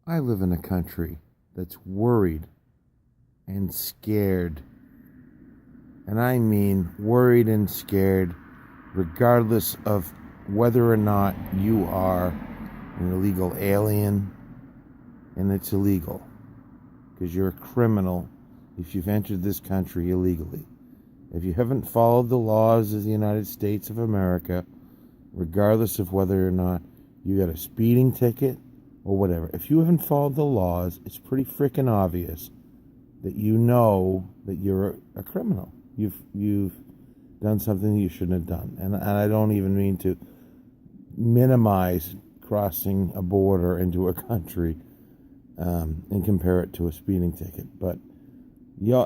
I live in a country that's worried and scared. And I mean worried and scared, regardless of whether or not you are an illegal alien, and it's illegal because you're a criminal if you've entered this country illegally. If you haven't followed the laws of the United States of America, regardless of whether or not you got a speeding ticket or whatever, if you haven't followed the laws, it's pretty freaking obvious that you know that you're a criminal. You've done something you shouldn't have done. And I don't even mean to minimize crossing a border into a country and compare it to a speeding ticket. But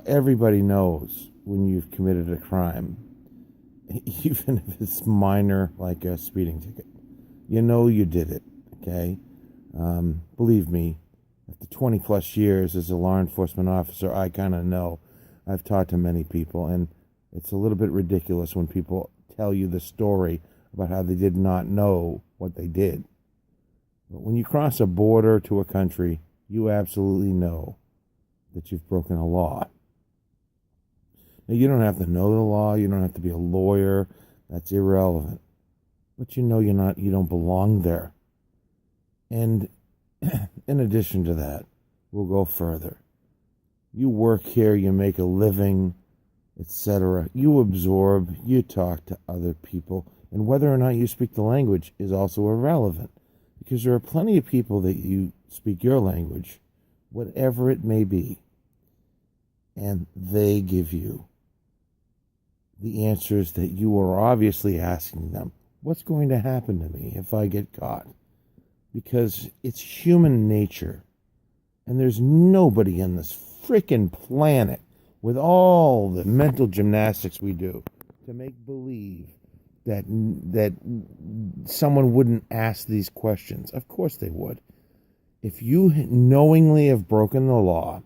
everybody knows when you've committed a crime, even if it's minor, like a speeding ticket. You know you did it, okay? Believe me, after 20 plus years as a law enforcement officer, I kind of know. I've talked to many people, and it's a little bit ridiculous when people tell you the story about how they did not know what they did. But when you cross a border to a country, you absolutely know that you've broken a law. Now, you don't have to know the law. You don't have to be a lawyer. That's irrelevant. But you know you don't belong there. And in addition to that, we'll go further. You work here, you make a living, etc. You absorb, you talk to other people, and whether or not you speak the language is also irrelevant, because there are plenty of people that you speak your language, whatever it may be, and they give you the answers that you are obviously asking them. What's going to happen to me if I get caught? Because it's human nature, and there's nobody on this frickin' planet, with all the mental gymnastics we do, to make believe that someone wouldn't ask these questions. Of course they would. If you knowingly have broken the law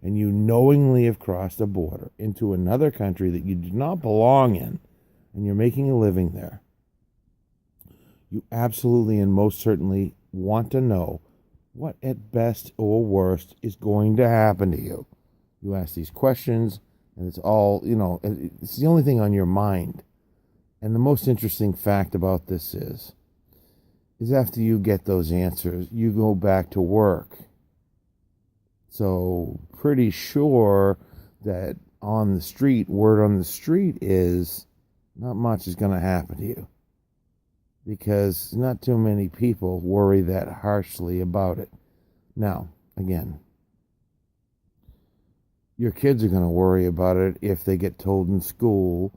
and you knowingly have crossed a border into another country that you do not belong in, and you're making a living there, you absolutely and most certainly want to know what at best or worst is going to happen to you. You ask these questions, and it's all, it's the only thing on your mind. And the most interesting fact about this is after you get those answers, you go back to work. So pretty sure that word on the street is not much is going to happen to you, because not too many people worry that harshly about it. Now, again, your kids are going to worry about it if they get told in school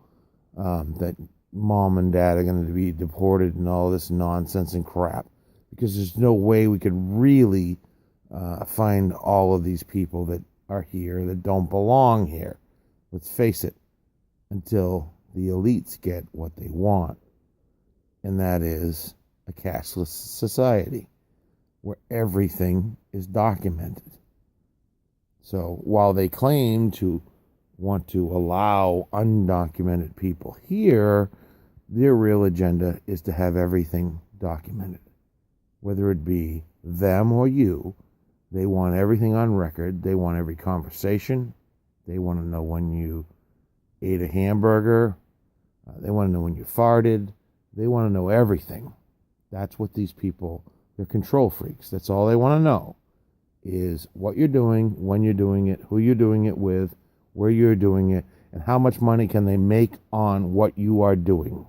that mom and dad are going to be deported and all this nonsense and crap, because there's no way we could really find all of these people that are here that don't belong here. Let's face it, until the elites get what they want, and that is a cashless society where everything is documented. So while they claim to want to allow undocumented people here, their real agenda is to have everything documented. Whether it be them or you, they want everything on record. They want every conversation. They want to know when you ate a hamburger. They want to know when you farted. They want to know everything. That's what these people, they're control freaks. That's all they want to know, is what you're doing, when you're doing it, who you're doing it with, where you're doing it, and how much money can they make on what you are doing.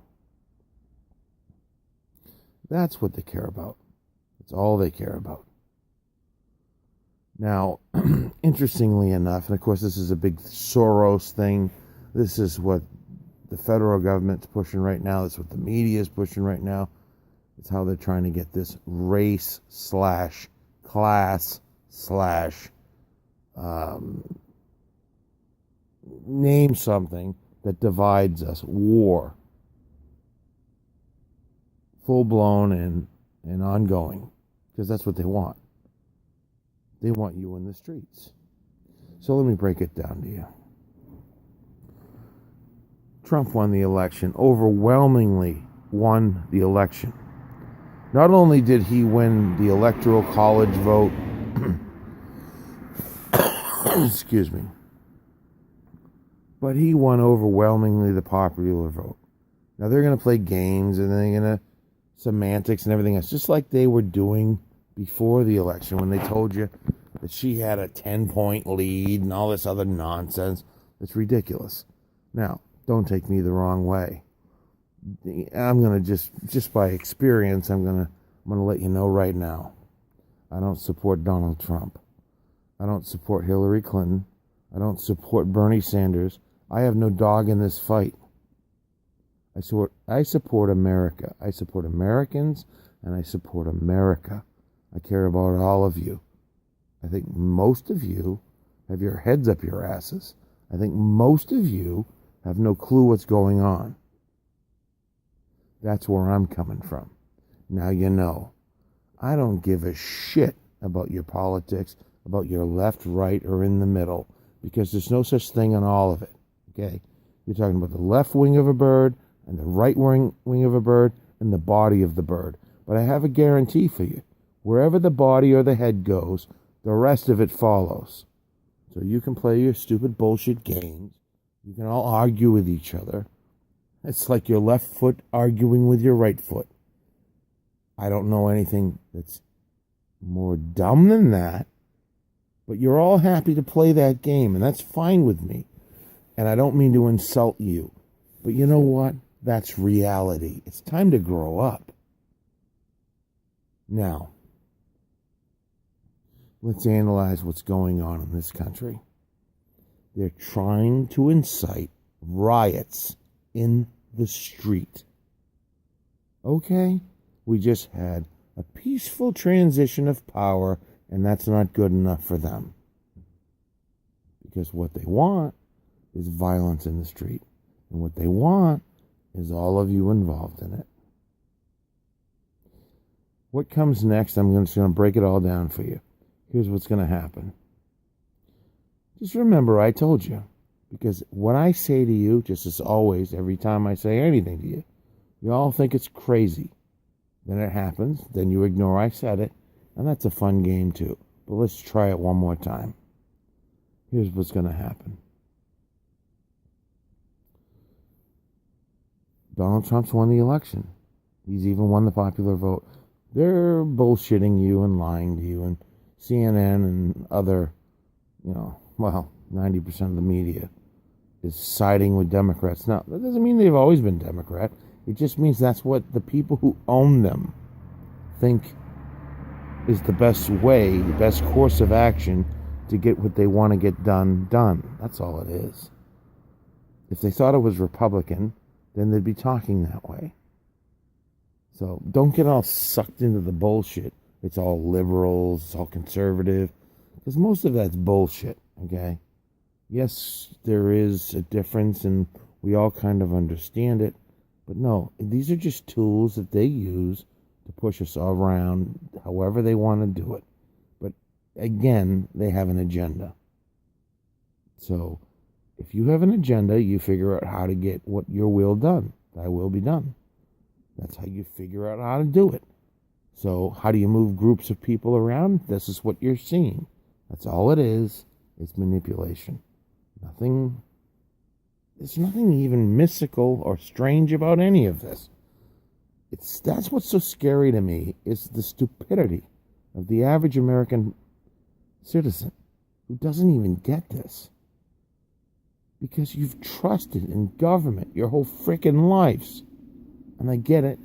That's what they care about. That's all they care about. Now, interestingly enough, and of course this is a big Soros thing, this is what the federal government's pushing right now, that's what the media is pushing right now. It's how they're trying to get this race / class / name something that divides us, war, full blown and ongoing, because that's what they want. They want you in the streets. So let me break it down to you. Trump won the election, overwhelmingly won the election. Not only did he win the electoral college vote Excuse me. But he won overwhelmingly the popular vote. Now they're going to play games and they're going to semantics and everything else, just like they were doing before the election when they told you that she had a 10-point lead and all this other nonsense. It's ridiculous. Now, don't take me the wrong way. I'm going to just by experience, I'm going to let you know right now. I don't support Donald Trump. I don't support Hillary Clinton. I don't support Bernie Sanders. I have no dog in this fight. I support America. I support Americans, and I support America. I care about all of you. I think most of you have your heads up your asses. I think most of you have no clue what's going on. That's where I'm coming from. Now you know. I don't give a shit about your politics, about your left, right, or in the middle, because there's no such thing in all of it. Okay? You're talking about the left wing of a bird and the right wing of a bird and the body of the bird. But I have a guarantee for you. Wherever the body or the head goes, the rest of it follows. So you can play your stupid bullshit games. You can all argue with each other. It's like your left foot arguing with your right foot. I don't know anything that's more dumb than that. But you're all happy to play that game, and that's fine with me. And I don't mean to insult you. But you know what? That's reality. It's time to grow up. Now, let's analyze what's going on in this country. They're trying to incite riots in the street. Okay? We just had a peaceful transition of power, and that's not good enough for them. Because what they want is violence in the street. And what they want is all of you involved in it. What comes next, I'm just going to break it all down for you. Here's what's going to happen. Just remember, I told you. Because what I say to you, just as always, every time I say anything to you, you all think it's crazy. Then it happens, then you ignore I said it, and that's a fun game too. But let's try it one more time. Here's what's going to happen. Donald Trump's won the election. He's even won the popular vote. They're bullshitting you and lying to you, and CNN and other, 90% of the media is siding with Democrats. Now, that doesn't mean they've always been Democrat. It just means that's what the people who own them think is the best way, the best course of action to get what they want to get done. That's all it is. If they thought it was Republican, then they'd be talking that way. So don't get all sucked into the bullshit. It's all liberals, it's all conservative, because most of that's bullshit, okay? Yes, there is a difference, and we all kind of understand it, but no, these are just tools that they use to push us all around however they want to do it. But again, they have an agenda. So if you have an agenda, you figure out how to get what your will done. Thy will be done. That's how you figure out how to do it. So how do you move groups of people around? This is what you're seeing. That's all it is. It's manipulation. There's nothing even mystical or strange about any of this. That's what's so scary to me, is the stupidity of the average American citizen who doesn't even get this. Because you've trusted in government your whole freaking lives. And I get it.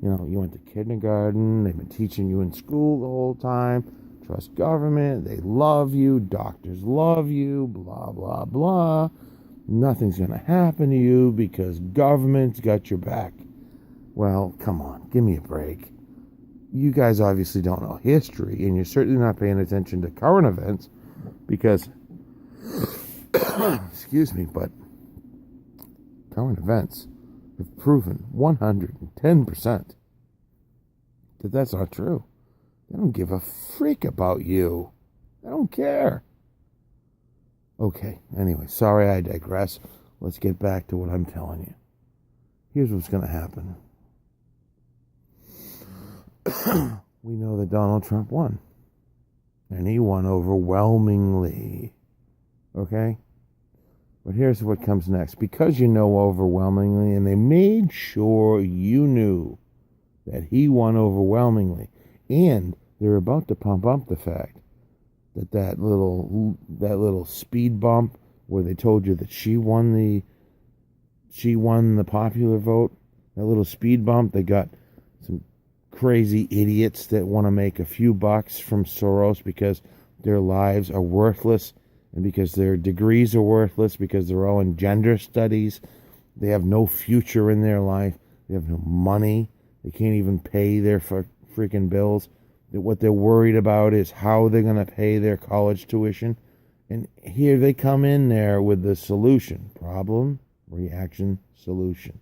You went to kindergarten, they've been teaching you in school the whole time. Trust government, they love you, doctors love you, blah, blah, blah. Nothing's going to happen to you because government's got your back. Well, come on, give me a break. You guys obviously don't know history, and you're certainly not paying attention to current events because, excuse me, but current events have proven 110% that that's not true. They don't give a freak about you. They don't care. Okay, anyway, sorry I digress. Let's get back to what I'm telling you. Here's what's going to happen. We know that Donald Trump won. And he won overwhelmingly. Okay? But here's what comes next. Because you know overwhelmingly, and they made sure you knew that he won overwhelmingly. And they're about to pump up the fact that that little speed bump where they told you that she won the popular vote, that little speed bump, they got some crazy idiots that want to make a few bucks from Soros because their lives are worthless and because their degrees are worthless, because they're all in gender studies. They have no future in their life. They have no money. They can't even pay their freaking bills. What they're worried about is how they're going to pay their college tuition. And here they come in there with the solution. Problem, reaction, solution.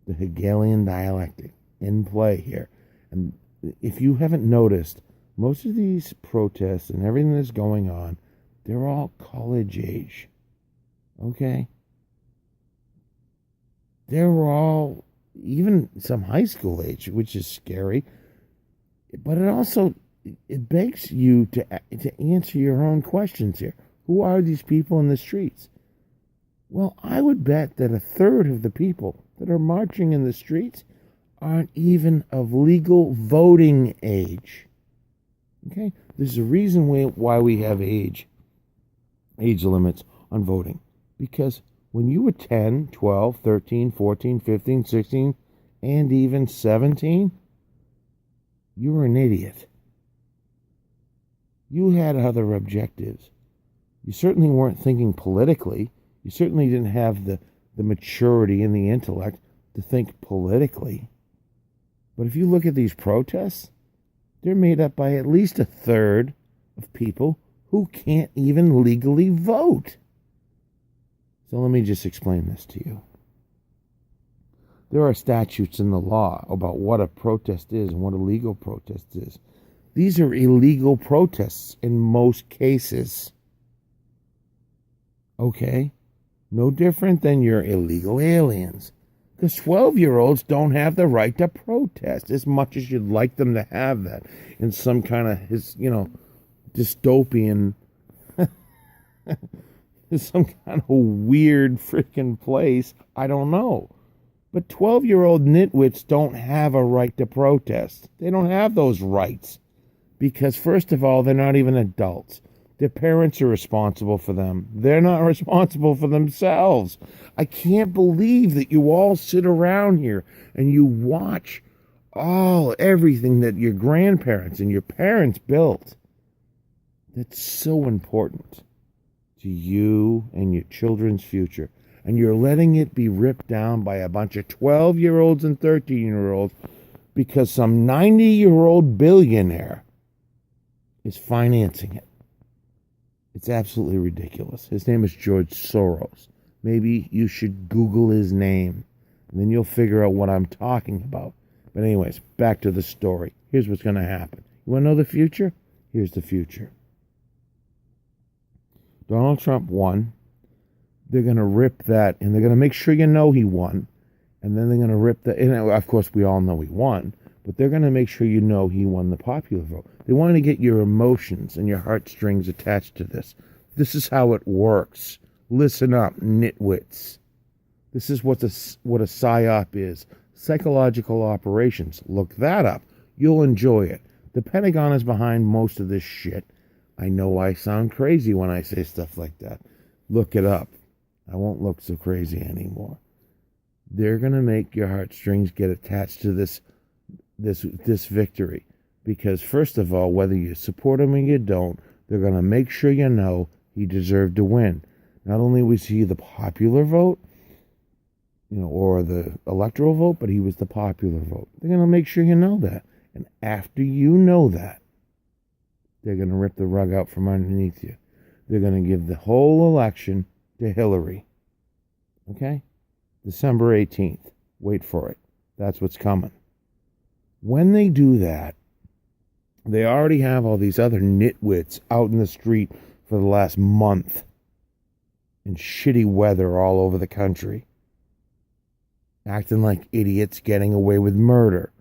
The Hegelian dialectic in play here. And if you haven't noticed, most of these protests and everything that's going on, they're all college age. Okay? They're all even some high school age, which is scary. But it begs you to answer your own questions here. Who are these people in the streets? Well, I would bet that a third of the people that are marching in the streets aren't even of legal voting age. Okay? There's a reason why we have age limits on voting. Because when you were 10, 12, 13, 14, 15, 16, and even 17, you were an idiot. You had other objectives. You certainly weren't thinking politically. You certainly didn't have the maturity and the intellect to think politically. But if you look at these protests, they're made up by at least a third of people who can't even legally vote. So let me just explain this to you. There are statutes in the law about what a protest is and what a legal protest is. These are illegal protests in most cases. Okay? No different than your illegal aliens. Because 12-year-olds don't have the right to protest as much as you'd like them to have that in some kind of, dystopian, some kind of weird freaking place. I don't know. But 12-year-old nitwits don't have a right to protest. They don't have those rights. Because, first of all, they're not even adults. Their parents are responsible for them. They're not responsible for themselves. I can't believe that you all sit around here and you watch everything that your grandparents and your parents built. That's so important to you and your children's future. And you're letting it be ripped down by a bunch of 12-year-olds and 13-year-olds because some 90-year-old billionaire is financing it. It's absolutely ridiculous. His name is George Soros. Maybe you should Google his name, and then you'll figure out what I'm talking about. But anyways, back to the story. Here's what's going to happen. You want to know the future? Here's the future. Donald Trump won. They're going to rip that, and they're going to make sure you know he won. And then they're going to rip that. And of course, we all know he won. But they're going to make sure you know he won the popular vote. They want to get your emotions and your heartstrings attached to this. This is how it works. Listen up, nitwits. This is what a PSYOP is. Psychological operations. Look that up. You'll enjoy it. The Pentagon is behind most of this shit. I know I sound crazy when I say stuff like that. Look it up. I won't look so crazy anymore. They're going to make your heartstrings get attached to this victory. Because first of all, whether you support him or you don't, they're going to make sure you know he deserved to win. Not only was he the popular vote, or the electoral vote, but he was the popular vote. They're going to make sure you know that. And after you know that, they're going to rip the rug out from underneath you. They're going to give the whole election to Hillary. Okay? December 18th. Wait for it. That's what's coming. When they do that, they already have all these other nitwits out in the street for the last month in shitty weather all over the country, acting like idiots getting away with murder.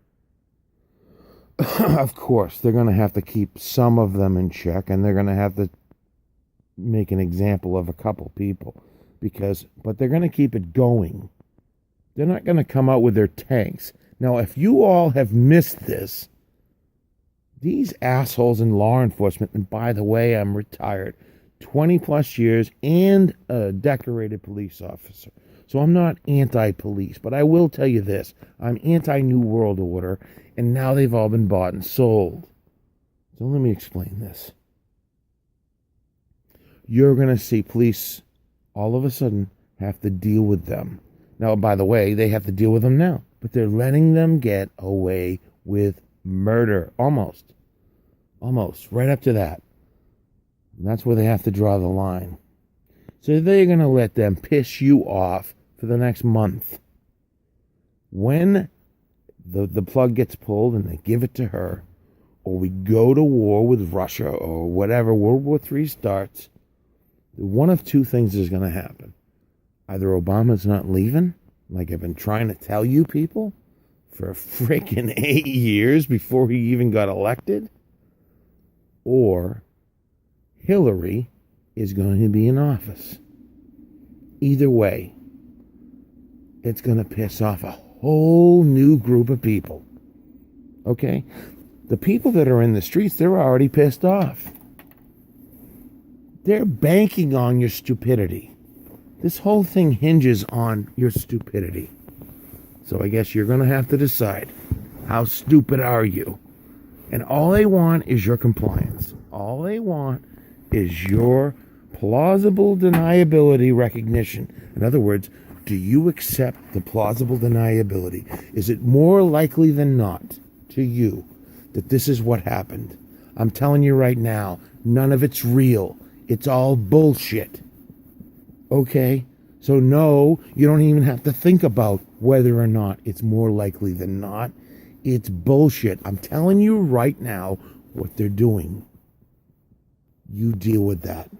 Of course, they're going to have to keep some of them in check, and they're going to have to make an example of a couple people but they're going to keep it going. They're not going to come out with their tanks. Now, if you all have missed this, these assholes in law enforcement, and by the way, I'm retired, 20 plus years and a decorated police officer. So I'm not anti-police, but I will tell you this. I'm anti-New World Order, and now they've all been bought and sold. So let me explain this. You're going to see police all of a sudden have to deal with them. Now, by the way, they have to deal with them now, but they're letting them get away with murder. Almost, right up to that. And that's where they have to draw the line. So they're going to let them piss you off for the next month. When the plug gets pulled and they give it to her, or we go to war with Russia or whatever, World War III starts, one of two things is going to happen. Either Obama's not leaving, like I've been trying to tell you people for freaking 8 years before he even got elected, or Hillary is going to be in office. Either way, it's going to piss off a whole new group of people. Okay? The people that are in the streets, they're already pissed off. They're banking on your stupidity. This whole thing hinges on your stupidity. So I guess you're going to have to decide, how stupid are you? And all they want is your compliance. All they want is your plausible deniability recognition. In other words, do you accept the plausible deniability? Is it more likely than not to you that this is what happened? I'm telling you right now, none of it's real. It's all bullshit. Okay? So no, you don't even have to think about whether or not it's more likely than not. It's bullshit. I'm telling you right now what they're doing. You deal with that.